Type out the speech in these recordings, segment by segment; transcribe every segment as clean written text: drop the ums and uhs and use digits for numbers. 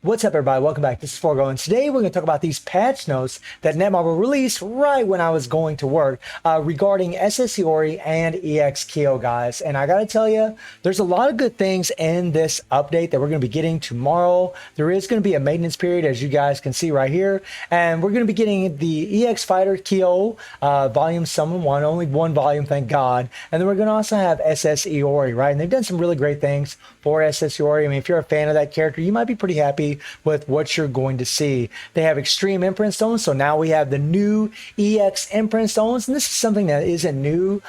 What's up, everybody? Welcome back. This is Forgo, and today we're going to talk about these patch notes that Netmarble released right when I was going to work regarding SS Iori and EX Kyo, guys. And I got to tell you, there's a lot of good things in this update that we're going to be getting tomorrow. There is going to be a maintenance period, as you guys can see right here, and we're going to be getting the EX Fighter Kyo volume Summon 1, only one volume, thank God. And then we're going to also have SS Iori, right? And they've done some really great things for SS Iori. I mean, if you're a fan of that character, you might be pretty happy with what you're going to see. They have extreme imprint stones, so now we have the new EX imprint stones, and this is something that isn't new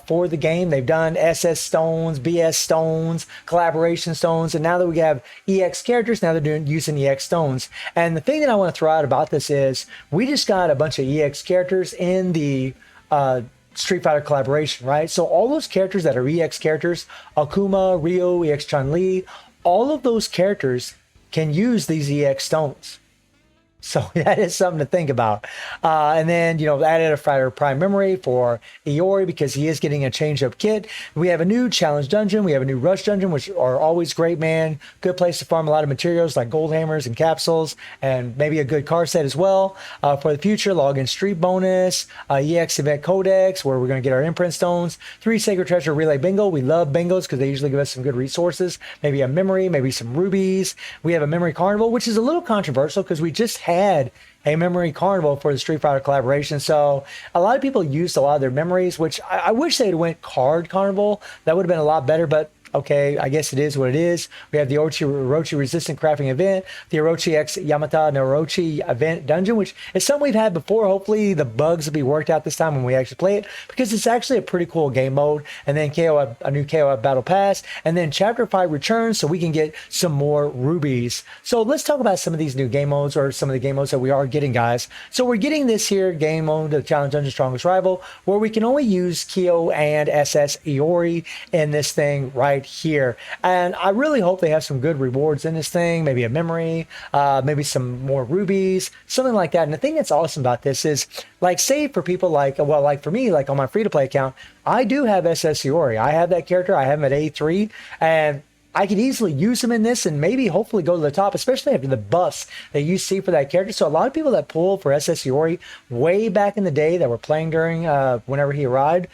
for the game. They've done SS stones, BS stones, collaboration stones, and now that we have EX characters, now they're using EX stones. And the thing that I want to throw out about this is we just got a bunch of EX characters in the Street Fighter collaboration, right? So all those characters that are EX characters, Akuma, Ryo, EX Chun-Li, all of those characters can use these EX stones. So that is something to think about. And then, added a Fighter Prime memory for Iori because he is getting a change-up kit. We have a new challenge dungeon. We have a new rush dungeon, which are always great, man. Good place to farm a lot of materials like gold hammers and capsules, and maybe a good car set as well. For the future, login street bonus, EX event codex, where we're going to get our imprint stones, 3 sacred treasure relay bingo. We love bingos because they usually give us some good resources. Maybe a memory, maybe some rubies. We have a memory carnival, which is a little controversial because we just had a memory carnival for the Street Fighter collaboration. So a lot of people used a lot of their memories, which I wish they'd went card carnival. That would have been a lot better, but okay, I guess it is what it is. We have the Orochi Resistant Crafting Event, the Orochi X Yamata no Orochi Event Dungeon, which is something we've had before. Hopefully the bugs will be worked out this time when we actually play it, because it's actually a pretty cool game mode. And then a new KO Battle Pass, and then Chapter 5 returns so we can get some more rubies. So let's talk about some of these new game modes, or some of the game modes that we are getting, guys. So we're getting this here game mode, the Challenge Dungeon Strongest Rival, where we can only use Kyo and SS Iori in this thing right here. And I really hope they have some good rewards in this thing, maybe a memory, maybe some more rubies, something like that. And the thing that's awesome about this is, like, say for people like for me, like on my free-to-play account, I do have SS Iori. I have that character. I have him at A3, and I could easily use him in this and maybe hopefully go to the top, especially after the buffs that you see for that character. So a lot of people that pull for SS Iori way back in the day that were playing during whenever he arrived,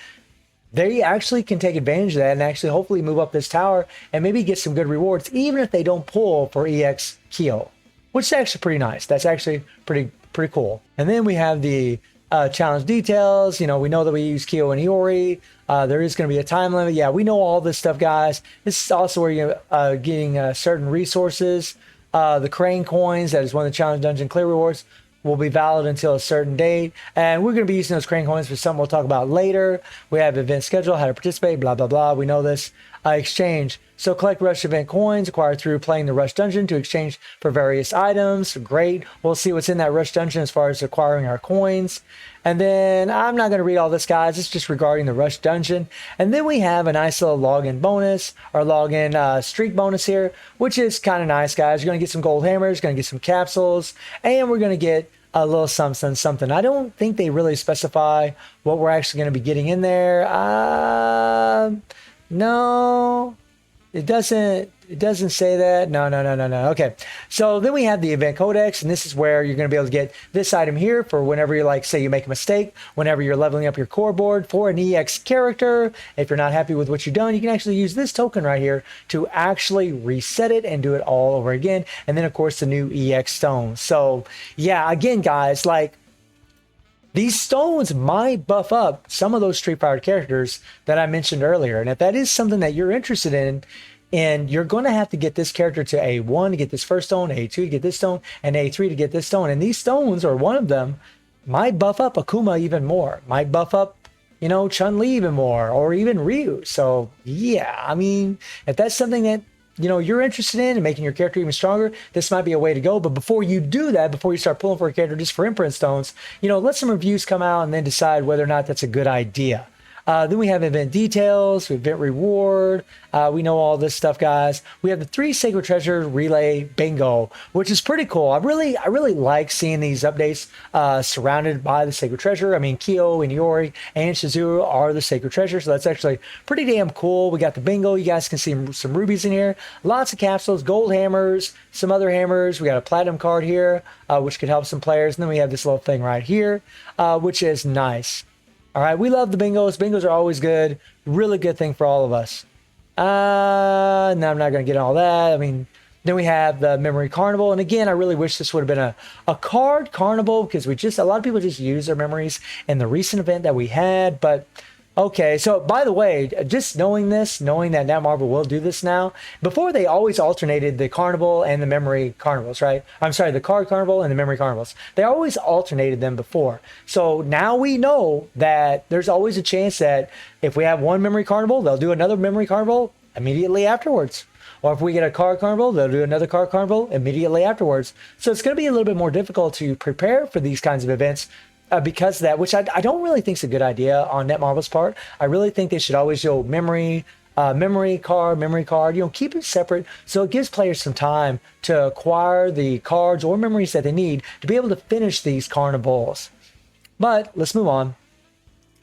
they actually can take advantage of that and actually hopefully move up this tower and maybe get some good rewards, even if they don't pull for EX Kyo, which is actually pretty nice. That's actually pretty cool. And then we have the challenge details. We know that we use Kyo and Iori. There is going to be a time limit. Yeah, we know all this stuff, guys. This is also where you're getting certain resources. The crane coins, that is one of the challenge dungeon clear rewards, will be valid until a certain date, and we're going to be using those crane coins for something we'll talk about later. We have event schedule, how to participate, blah blah blah. We know this. Exchange. So collect rush event coins acquired through playing the rush dungeon to exchange for various items. Great. We'll see what's in that rush dungeon as far as acquiring our coins. And then I'm not going to read all this, guys. It's just regarding the rush dungeon. And then we have a nice little login bonus, or login streak bonus here, which is kind of nice, guys. You're going to get some gold hammers, going to get some capsules, and we're going to get a little something. I don't think they really specify what we're actually going to be getting in there. No, it doesn't say that. No. Okay. So then we have the event codex, and this is where you're going to be able to get this item here for whenever you're, like, say you make a mistake, whenever you're leveling up your core board for an EX character. If you're not happy with what you've done, you can actually use this token right here to actually reset it and do it all over again. And then, of course, the new EX stone. So yeah, again, guys, like, these stones might buff up some of those Street Fighter characters that I mentioned earlier. And if that is something that you're interested in, and you're going to have to get this character to A1 to get this first stone, A2 to get this stone, and A3 to get this stone. And these stones, or one of them, might buff up Akuma even more. Might buff up, Chun-Li even more, or even Ryu. So yeah, I mean, if that's something that you're interested in and making your character even stronger, this might be a way to go. But before you do that, before you start pulling for a character just for imprint stones, let some reviews come out and then decide whether or not that's a good idea. Then we have event details, event reward. We know all this stuff, guys. We have the 3 Sacred Treasure Relay Bingo, which is pretty cool. I really like seeing these updates surrounded by the Sacred Treasure. I mean, Kyo and Iori and Shizuru are the Sacred Treasure, so that's actually pretty damn cool. We got the bingo. You guys can see some rubies in here. Lots of capsules, gold hammers, some other hammers. We got a platinum card here, which could help some players. And then we have this little thing right here, which is nice. All right, we love the bingos. Bingos are always good. Really good thing for all of us. No, I'm not going to get all that. I mean, then we have the Memory Carnival. And again, I really wish this would have been a card carnival, because a lot of people just use their memories in the recent event that we had. But okay, so by the way, just knowing that Netmarble will do this now, before they always alternated the carnival and the memory carnivals, right? I'm sorry, the card carnival and the memory carnivals. They always alternated them before. So now we know that there's always a chance that if we have one memory carnival, they'll do another memory carnival immediately afterwards. Or if we get a card carnival, they'll do another card carnival immediately afterwards. So it's going to be a little bit more difficult to prepare for these kinds of events. Because of that, which I don't really think is a good idea on Netmarble's part. I really think they should always go memory card, keep it separate so it gives players some time to acquire the cards or memories that they need to be able to finish these carnivals. But let's move on.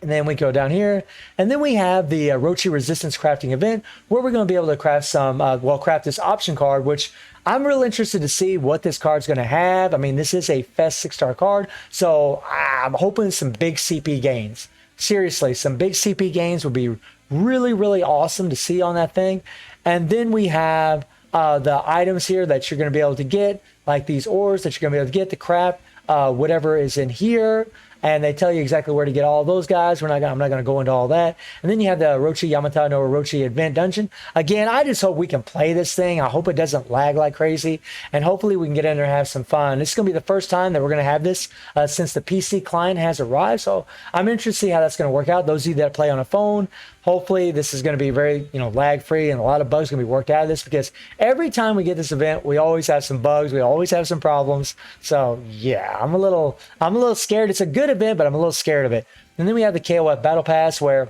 And then we go down here, and then we have the Orochi Resistance Crafting event, where we're going to be able to craft craft this option card, which I'm real interested to see what this card's going to have. I mean, this is a Fest 6-star card, so I'm hoping some big CP gains. Seriously, some big CP gains would be really, really awesome to see on that thing. And then we have the items here that you're going to be able to get, like these ores that you're going to be able to get to craft whatever is in here. And they tell you exactly where to get all those guys. I'm not going to go into all that. And then you have the Orochi Yamata no Orochi Event Dungeon. Again, I just hope we can play this thing. I hope it doesn't lag like crazy. And hopefully we can get in there and have some fun. This is going to be the first time that we're going to have this since the PC client has arrived. So I'm interested to see how that's going to work out. Those of you that play on a phone, hopefully this is going to be very, lag free, and a lot of bugs going to be worked out of this, because every time we get this event, we always have some bugs. We always have some problems. So yeah, I'm a little scared. It's a good event, but I'm a little scared of it. And then we have the KOF Battle Pass, where,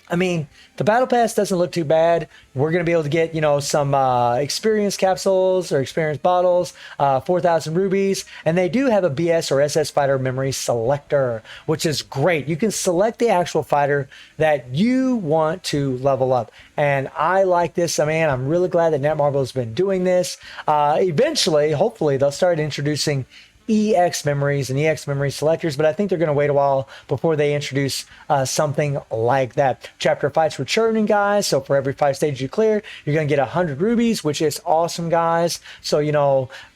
I mean, the Battle Pass doesn't look too bad. We're going to be able to get, some experience capsules or experience bottles, 4,000 rubies. And they do have a BS or SS fighter memory selector, which is great. You can select the actual fighter that you want to level up. And I like this. I mean, I'm really glad that Netmarble has been doing this. Eventually, hopefully, they'll start introducing EX memories and EX memory selectors, but I think they're going to wait a while before they introduce something like that. Chapter fights returning, guys. So for every 5 stages you clear, you're going to get 100 rubies, which is awesome, guys. So,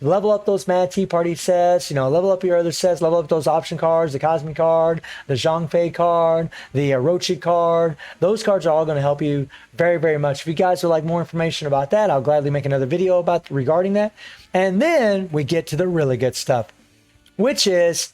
level up those Mad Tea Party sets, level up your other sets, level up those option cards, the Cosmic card, the Zhangfei card, the Orochi card. Those cards are all going to help you very, very much. If you guys would like more information about that, I'll gladly make another video regarding that. And then we get to the really good stuff, which is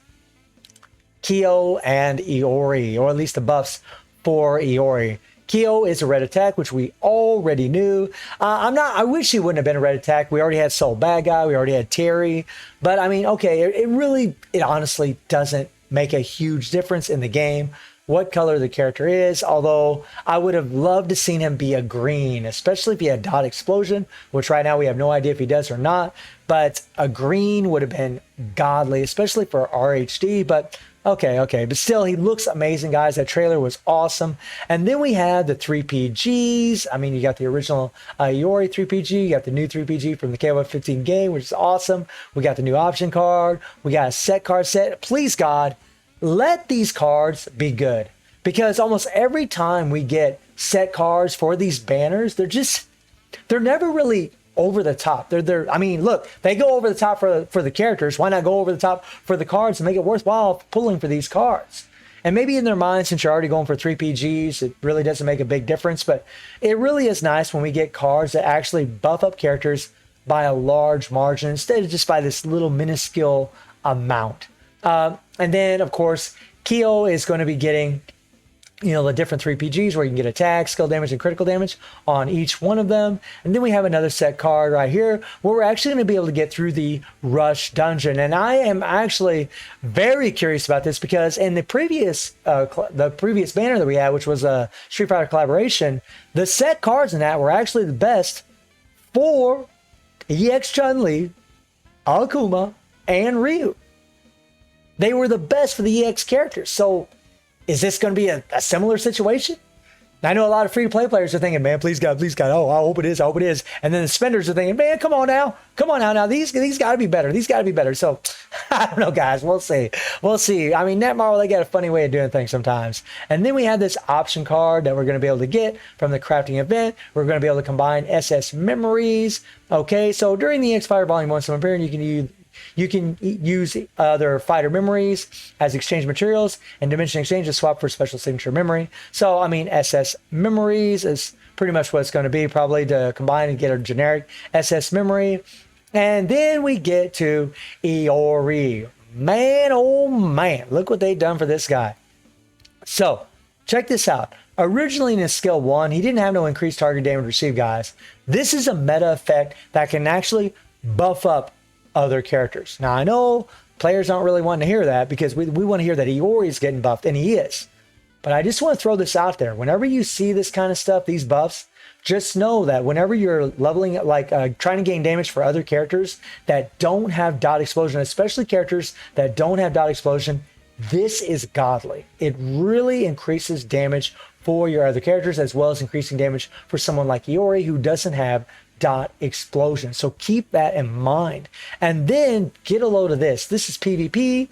Kyo and Iori, or at least the buffs for Iori. Kyo is a red attack, which we already knew. I wish he wouldn't have been a red attack. We already had Soul Bad Guy. We already had Terry. But I mean, okay, it honestly doesn't make a huge difference in the game what color the character is, although I would have loved to seen him be a green, especially if he had Dot Explosion, which right now we have no idea if he does or not, but a green would have been godly, especially for RHD, but okay, but still, he looks amazing, guys. That trailer was awesome. And then we have the 3PGs. I mean, you got the original Iori 3PG, you got the new 3PG from the KOF 15 game, which is awesome. We got the new option card, we got a set card set. Please, God, let these cards be good, because almost every time we get set cards for these banners, they're never really over the top. I mean, look, they go over the top for the characters. Why not go over the top for the cards and make it worthwhile pulling for these cards? And maybe in their mind, since you're already going for 3PGs, it really doesn't make a big difference. But it really is nice when we get cards that actually buff up characters by a large margin instead of just by this little minuscule amount. And then, of course, Kyo is going to be getting the different 3PGs where you can get attack, skill damage, and critical damage on each one of them. And then we have another set card right here where we're actually going to be able to get through the Rush Dungeon. And I am actually very curious about this because in the previous banner that we had, which was a Street Fighter collaboration, the set cards in that were actually the best for EX Chun-Li, Akuma, and Ryu. They were the best for the EX characters. So is this going to be a similar situation? I know a lot of free-to-play players are thinking, man, please God, please God. Oh, I hope it is. I hope it is. And then the spenders are thinking, man, come on now. Come on now. Now, these got to be better. These got to be better. So, I don't know, guys. We'll see. We'll see. I mean, Netmarble, they got a funny way of doing things sometimes. And then we have this option card that we're going to be able to get from the crafting event. We're going to be able to combine SS memories. Okay, so during the X-Fighter Volume 1 Summon Period, you can use other fighter memories as exchange materials, and Dimension Exchange is swap for special signature memory. So, I mean, SS memories is pretty much what it's going to be, probably to combine and get a generic SS memory. And then we get to Iori. Man, oh man, look what they've done for this guy. So, check this out. Originally in his skill 1, he didn't have no increased target damage received, guys. This is a meta effect that can actually buff up other characters. Now, I know players don't really want to hear that because we want to hear that Iori is getting buffed, and he is. But I just want to throw this out there. Whenever you see this kind of stuff, these buffs, just know that whenever you're leveling, trying to gain damage for other characters that don't have dot explosion, especially characters that don't have dot explosion, this is godly. It really increases damage for your other characters, as well as increasing damage for someone like Iori who doesn't have dot explosion. So keep that in mind. And then get a load of this. This is PvP.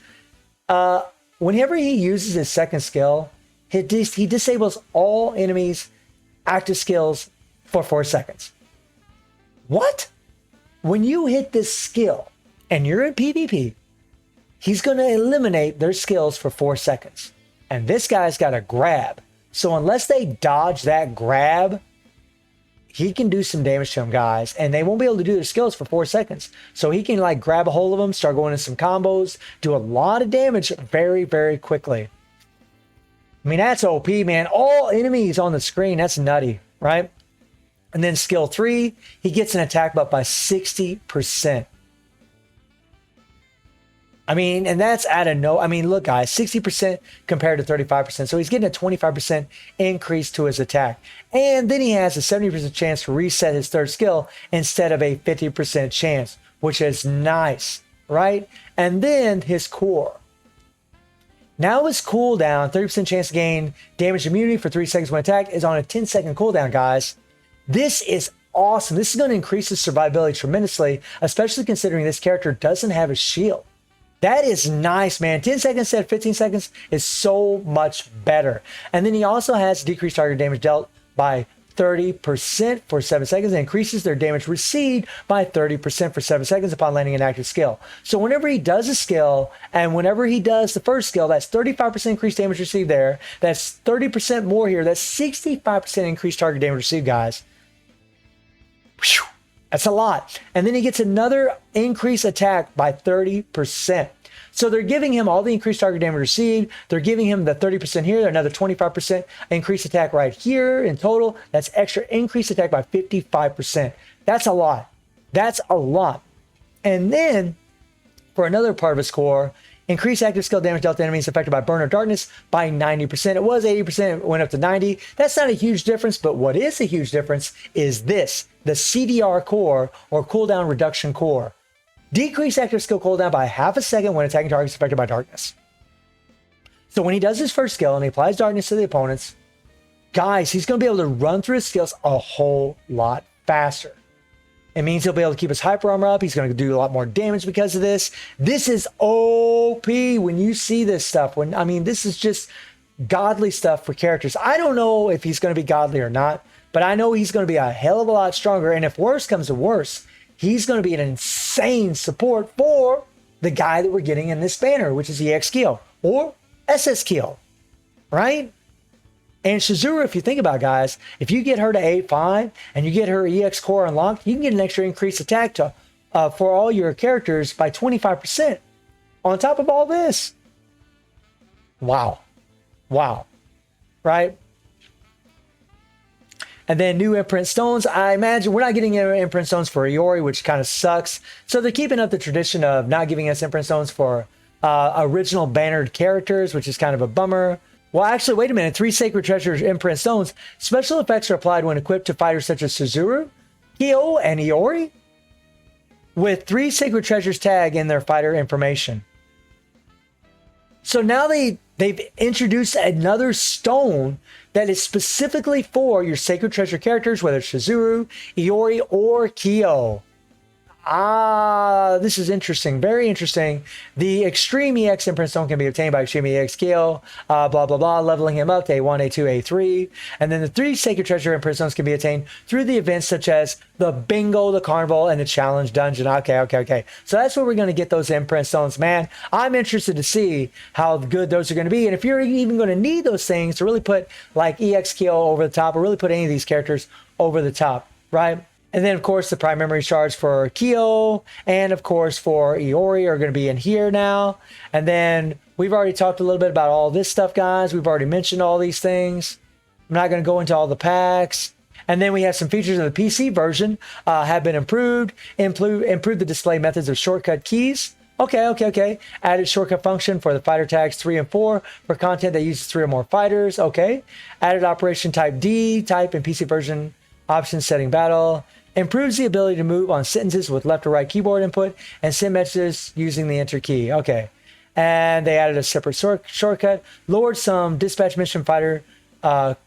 Whenever he uses his second skill, he disables all enemies' active skills for 4 seconds. What? When you hit this skill and you're in PvP, he's going to eliminate their skills for 4 seconds. And this guy's got a grab. So unless they dodge that grab, he can do some damage to them, guys, and they won't be able to do their skills for 4 seconds. So he can grab a hold of them, start going in some combos, do a lot of damage very, very quickly. I mean, that's OP, man. All enemies on the screen, that's nutty, right? And then skill 3, he gets an attack buff by 60%. I mean, and that's out of no. I mean, look, guys, 60% compared to 35%. So he's getting a 25% increase to his attack. And then he has a 70% chance to reset his third skill instead of a 50% chance, which is nice, right? And then his core. Now his cooldown, 30% chance to gain damage immunity for 3 seconds when attacked, is on a 10-second cooldown, guys. This is awesome. This is going to increase his survivability tremendously, especially considering this character doesn't have a shield. That is nice, man. 10 seconds instead of 15 seconds is so much better. And then he also has decreased target damage dealt by 30% for 7 seconds and increases their damage received by 30% for 7 seconds upon landing an active skill. So whenever he does a skill and whenever he does the first skill, that's 35% increased damage received there. That's 30% more here. That's 65% increased target damage received, guys. Whew. That's a lot. And then he gets another increased attack by 30%. So they're giving him all the increased target damage received. They're giving him the 30% here, another 25% increased attack right here in total. That's extra increased attack by 55%. That's a lot. That's a lot. And then for another part of his core, increased active skill damage dealt to enemies affected by burn or darkness by 90%. It was 80%, it went up to 90. That's not a huge difference, but what is a huge difference is this, the CDR core or cooldown reduction core. Decrease active skill cooldown by half a second when attacking targets affected by darkness. So when he does his first skill and he applies darkness to the opponents, guys, he's going to be able to run through his skills a whole lot faster. It means he'll be able to keep his hyper armor up. He's going to do a lot more damage because of this. This is OP when you see this stuff. This is just godly stuff for characters. I don't know if he's going to be godly or not, but I know he's going to be a hell of a lot stronger. And if worse comes to worse, he's going to be an insane support for the guy that we're getting in this banner, which is EX Kyo or SS Kyo, right? And Shizuru, if you think about it, guys, if you get her to 8-5 and you get her EX core unlocked, you can get an extra increased attack to for all your characters by 25% on top of all this. Wow. right? And then new imprint stones. I imagine we're not getting imprint stones for Iori, which kind of sucks. So they're keeping up the tradition of not giving us imprint stones for original bannered characters, which is kind of a bummer. Well, actually, wait a minute. 3 Sacred Treasures imprint stones. Special effects are applied when equipped to fighters such as Suzuru, Kyo, and Iori, with 3 Sacred Treasures tag in their fighter information. So now they've introduced another stone that is specifically for your Sacred Treasure characters, whether it's Suzuru, Iori, or Kyo. This is interesting. Very interesting. The Extreme EX Imprint Stone can be obtained by Extreme EX Kyo, blah, blah, blah, leveling him up to A1, A2, A3. And then the 3 Sacred Treasure Imprint Stones can be attained through the events such as the Bingo, the Carnival, and the Challenge Dungeon. Okay. So that's where we're going to get those Imprint Stones, man. I'm interested to see how good those are going to be. And if you're even going to need those things to really put like EX Kyo over the top, or really put any of these characters over the top, right? And then, of course, the Prime Memory Shards for Kyo and, of course, for Iori are going to be in here now. And then we've already talked a little bit about all this stuff, guys. We've already mentioned all these things. I'm not going to go into all the packs. And then we have some features of the PC version have been improved. Improved the display methods of shortcut keys. Okay. Added shortcut function for the fighter tags 3 and 4 for content that uses 3 or more fighters. Okay. Added operation type D type in PC version option setting battle. Improves the ability to move on sentences with left or right keyboard input and send messages using the enter key. Okay. And they added a separate shortcut. Lowered some dispatch mission fighter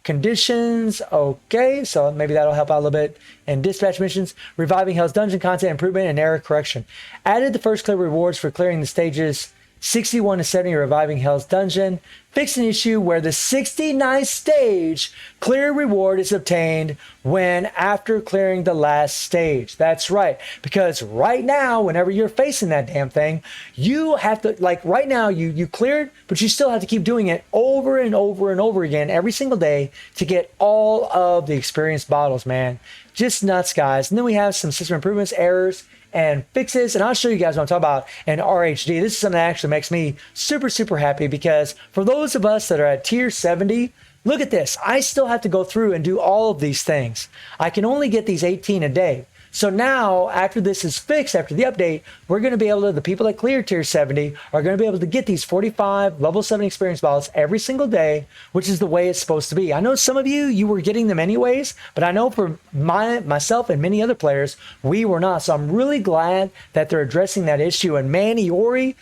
conditions. Okay. So maybe that'll help out a little bit in dispatch missions. Reviving Hell's Dungeon content improvement and error correction. Added the first clear rewards for clearing the stages 61 to 70 Reviving Hell's Dungeon. Fixed an issue where the 69th stage clear reward is obtained when after clearing the last stage. That's right. Because right now, whenever you're facing that damn thing, you have to, like right now, you cleared, but you still have to keep doing it over and over and over again every single day to get all of the experience bottles, man. Just nuts, guys. And then we have some system improvements, errors, and fixes, and I'll show you guys what I'm talking about in RHD. This is something that actually makes me super happy, because for those of us that are at tier 70, look at this. I still have to go through and do all of these things. I can only get these 18 a day. So now, after this is fixed, after the update, we're going to be able to, the people that clear tier 70 are going to be able to get these 45 level 7 experience balls every single day, which is the way it's supposed to be. I know some of you were getting them anyways, but I know for myself and many other players, we were not. So I'm really glad that they're addressing that issue. And man, Iori,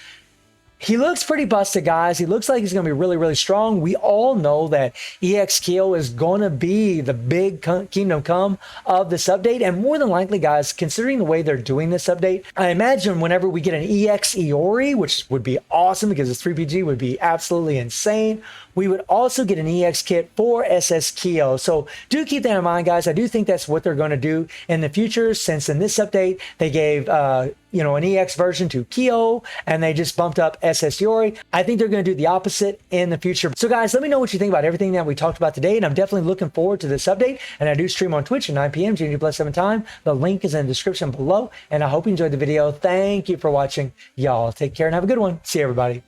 he looks pretty busted, guys. He looks like he's going to be really strong. We all know that EX Kyo is going to be the big kingdom come of this update. And more than likely, guys, considering the way they're doing this update, I imagine whenever we get an EX Iori, which would be awesome because this 3PG would be absolutely insane, we would also get an EX kit for SS Kyo. So do keep that in mind, guys. I do think that's what they're going to do in the future, since in this update, they gave an EX version to Kyo, and they just bumped up SS Iori. I think they're going to do the opposite in the future. So guys, let me know what you think about everything that we talked about today, and I'm definitely looking forward to this update. And I do stream on Twitch at 9 p.m. GMT+7 time. The link is in the description below, and I hope you enjoyed the video. Thank you for watching. Y'all take care and have a good one. See you, everybody.